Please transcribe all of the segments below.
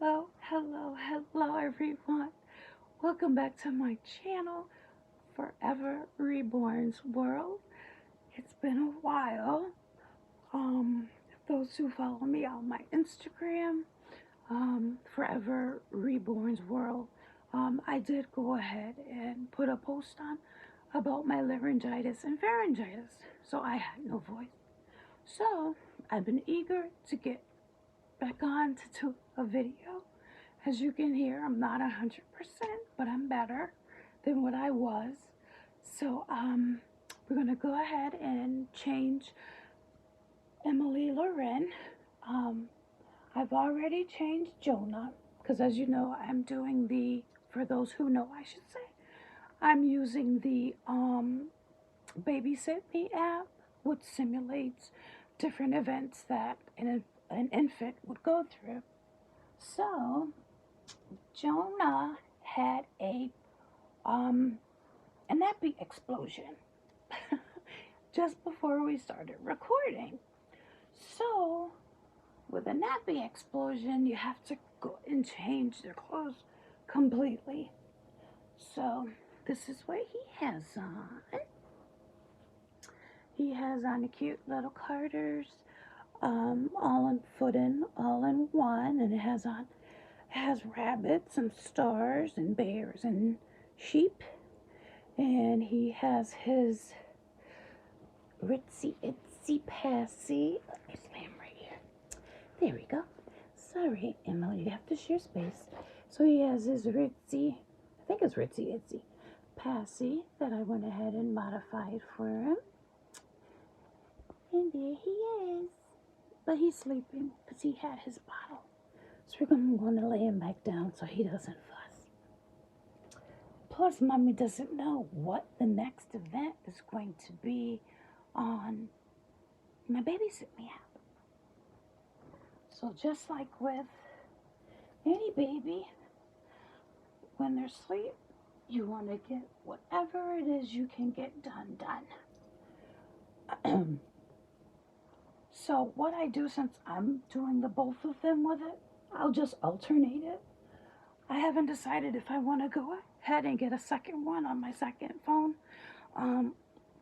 Hello everyone. Welcome back to my channel, Forever Reborns World. It's been a while. Those who follow me on my Instagram, Forever Reborns World, I did go ahead and put a post on about my laryngitis and pharyngitis, so I had no voice. So I've been eager to get back on to do a video. As you can hear, I'm not 100%, but I'm better than what I was. So we're gonna go ahead and change Emily Loren. I've already changed Jonah, because as you know, I'm doing for those who know, I should say, I'm using the Babysit Me app, which simulates different events that an infant would go through. So Jonah had a nappy explosion just before we started recording. So with a nappy explosion, you have to go and change their clothes completely. So this is what he has on. He has on a cute little Carter's, all in footing, all in one, and it has rabbits and stars and bears and sheep. And he has his ritzy itsy passy. Let me slam right here. There we go. Sorry, Emily, you have to share space. So he has his ritzy, I think it's ritzy itsy passy that I went ahead and modified for him. And there he is. But he's sleeping because he had his bottle. So we're going to lay him back down so he doesn't fuss. Plus, Mommy doesn't know what the next event is going to be on my Babysit Me app. So just like with any baby, when they're asleep, you want to get whatever it is you can get done. So what I do, since I'm doing the both of them with it, I'll just alternate it. I haven't decided if I want to go ahead and get a second one on my second phone,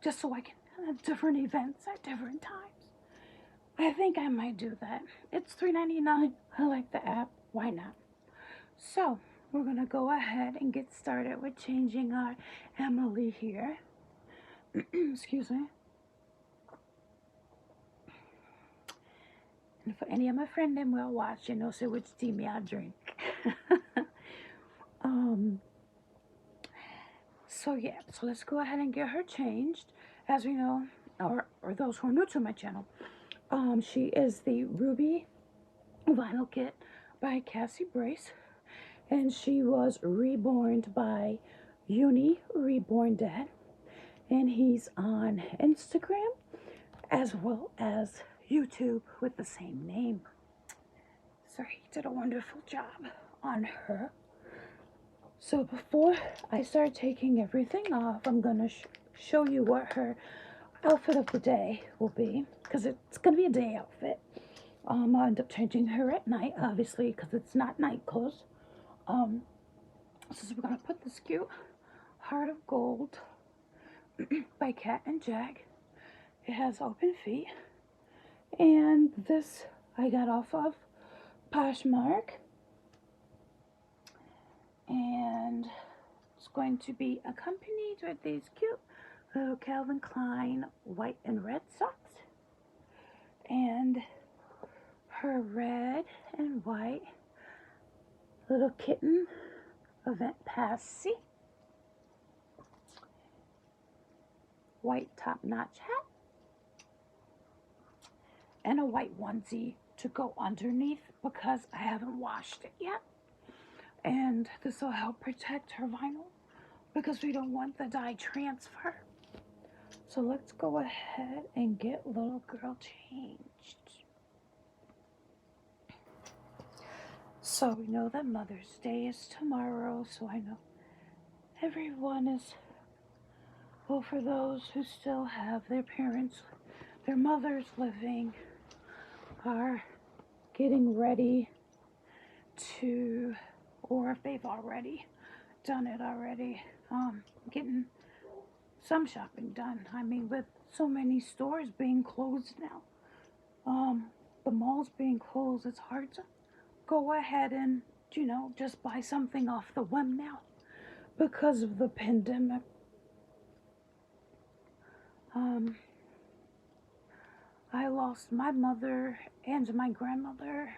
just so I can have different events at different times. I think I might do that. It's $3.99. I like the app. Why not? So we're going to go ahead and get started with changing our Emily here. Excuse me. And for any of my friends that will watch, you know, say which tea me I drink. So yeah, so let's go ahead and get her changed. As we know, or those who are new to my channel, she is the Ruby vinyl kit by Cassie Brace, and she was reborn by Uni Reborn Dad, and he's on Instagram as well as YouTube with the same name. So he did a wonderful job on her. So before I start taking everything off, I'm going to show you what her outfit of the day will be, because it's going to be a day outfit. I'll end up changing her at night, obviously, because it's not night clothes. So we're going to put this cute Heart of Gold by Cat and Jack. It has open feet. And this I got off of Poshmark. And it's going to be accompanied with these cute little Calvin Klein white and red socks. And her red and white little kitten event passy. White top-notch hat. And a white onesie to go underneath because I haven't washed it yet. And this will help protect her vinyl because we don't want the dye transfer. So let's go ahead and get little girl changed. So we know that Mother's Day is tomorrow, so I know everyone is, well, for those who still have their parents, their mothers living, are getting ready to, or if they've already done it already, getting some shopping done. I mean, with so many stores being closed now, the malls being closed, it's hard to go ahead and, just buy something off the whim now because of the pandemic. I lost my mother and my grandmother,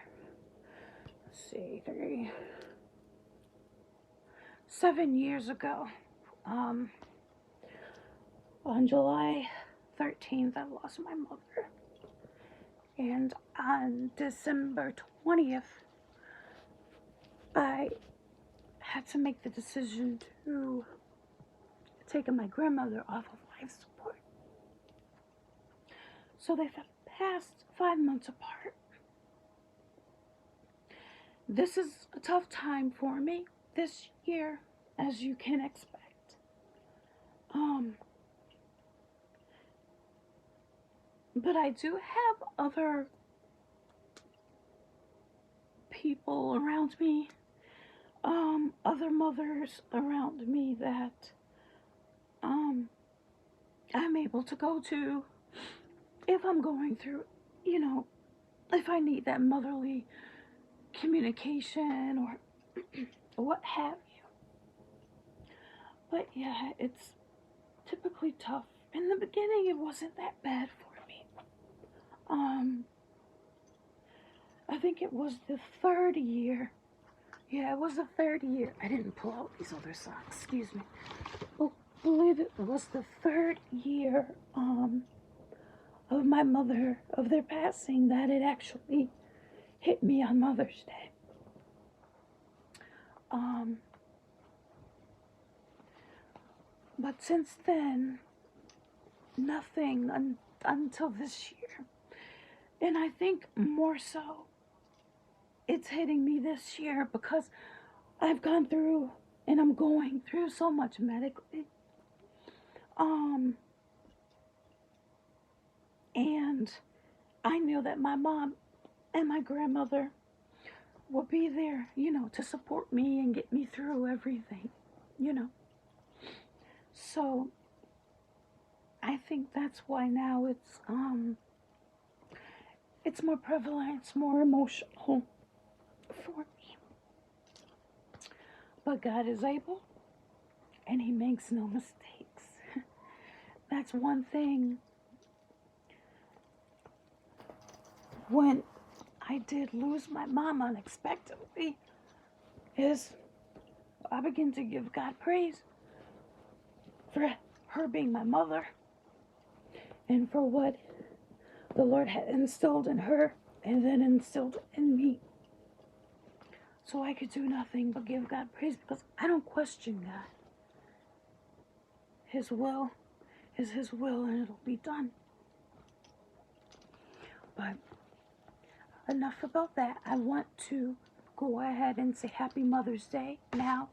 7 years ago. On July 13th, I lost my mother. And on December 20th, I had to make the decision to take my grandmother off of life support. So they've passed 5 months apart. This is a tough time for me this year, as you can expect. But I do have other people around me, other mothers around me that I'm able to go to if I'm going through, if I need that motherly communication or what have you. But yeah, it's typically tough. In the beginning, it wasn't that bad for me. I think it was the 3rd year. Yeah, it was the 3rd year. I didn't pull out these other socks. Excuse me. I believe it was the 3rd year of my mother, of their passing, that it actually hit me on Mother's Day. But since then, nothing until this year. And I think more so, it's hitting me this year because I've gone through and I'm going through so much medically. And I knew that my mom and my grandmother would be there, to support me and get me through everything, So I think that's why now it's more prevalent, it's more emotional for me. But God is able, and He makes no mistakes. That's one thing. When I did lose my mom unexpectedly, is I began to give God praise for her being my mother and for what the Lord had instilled in her and then instilled in me. So I could do nothing but give God praise because I don't question God. His will is His will and it'll be done. But enough about that. I want to go ahead and say Happy Mother's Day now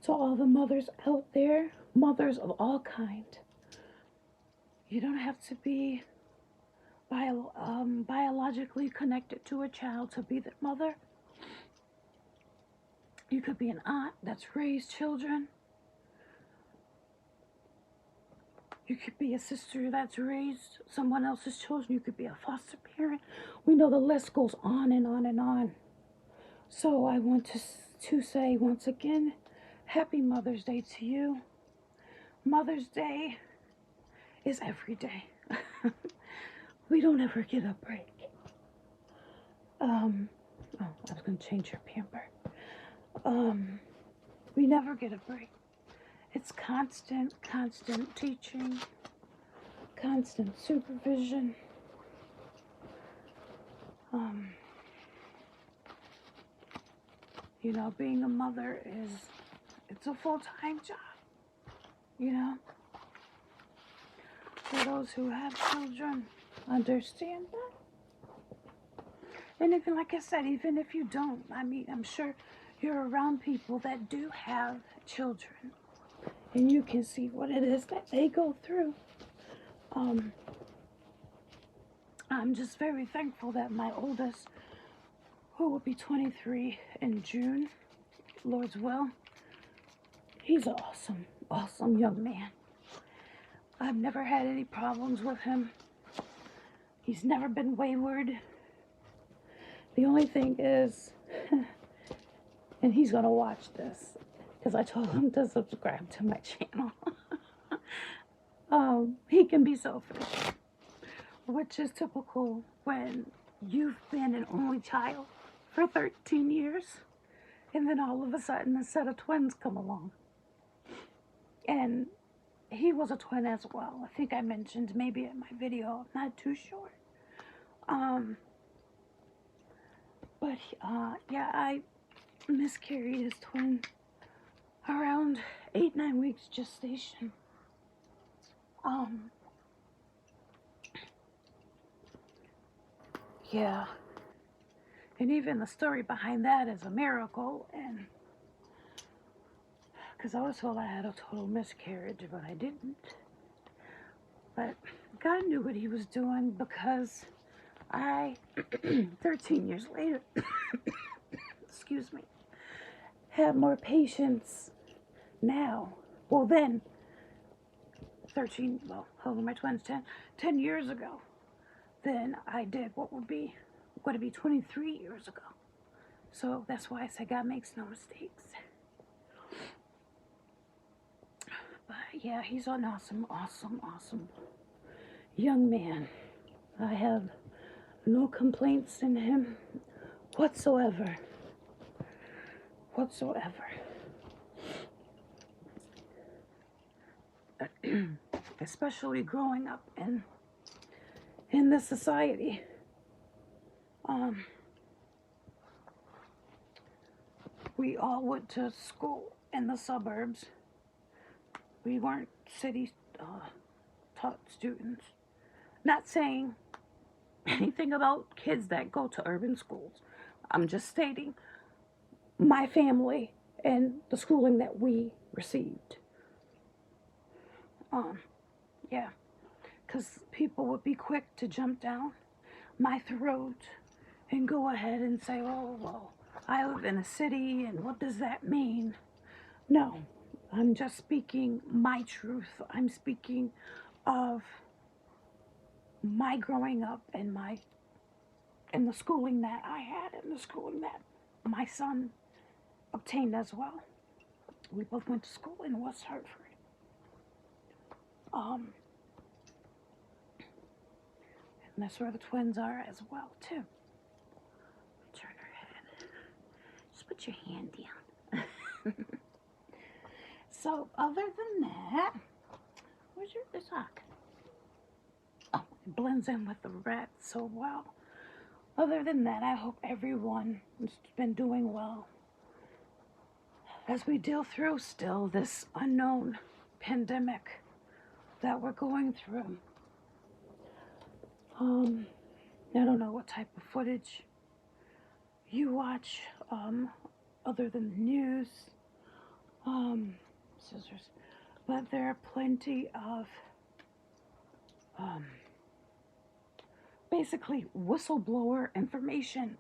to all the mothers out there, mothers of all kind. You don't have to be biologically connected to a child to be their mother. You could be an aunt that's raised children. You could be a sister that's raised someone else's children. You could be a foster parent. We know the list goes on and on and on. So I want to say once again, Happy Mother's Day to you. Mother's Day is every day. We don't ever get a break. I was going to change your pamper. We never get a break. It's constant teaching, constant supervision. Being a mother it's a full-time job, For those who have children, understand that. And even, like I said, even if you don't, I'm sure you're around people that do have children. And you can see what it is that they go through. I'm just very thankful that my oldest, who will be 23 in June, Lord's will. He's an awesome, awesome young man. I've never had any problems with him. He's never been wayward. The only thing is, and he's going to watch this, because I told him to subscribe to my channel. He can be selfish, which is typical when you've been an only child for 13 years, and then all of a sudden a set of twins come along. And he was a twin as well. I think I mentioned maybe in my video, I'm not too sure. But yeah, I miscarried his twin around 8-9 weeks gestation. Yeah. And even the story behind that is a miracle, and because I was told I had a total miscarriage, but I didn't. But God knew what he was doing, because I, 13 years later, excuse me, have more patience now. Well, then, 13, well, how old are my twins? 10 years ago, than I did what would be 23 years ago. So that's why I say God makes no mistakes. But yeah, he's an awesome, awesome, awesome young man. I have no complaints in him whatsoever. Especially growing up in this society. We all went to school in the suburbs. We weren't city taught students. Not saying anything about kids that go to urban schools. I'm just stating my family and the schooling that we received. Yeah, because people would be quick to jump down my throat and go ahead and say, oh, well, I live in a city, and what does that mean? No, I'm just speaking my truth. I'm speaking of my growing up and the schooling that I had and the schooling that my son obtained as well. We both went to school in West Hartford. And that's where the twins are as well, too. Turn her head. Just put your hand down. So, other than that, where's your sock? Oh, it blends in with the red so well. Other than that, I hope everyone has been doing well as we deal through still this unknown pandemic that we're going through. I don't know what type of footage you watch, other than the news, scissors, but there are plenty of, basically whistleblower information,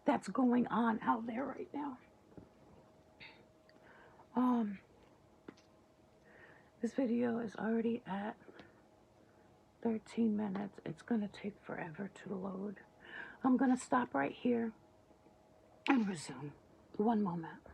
that's going on out there right now. This video is already at 13 minutes. It's gonna take forever to load. I'm gonna stop right here and resume. One moment.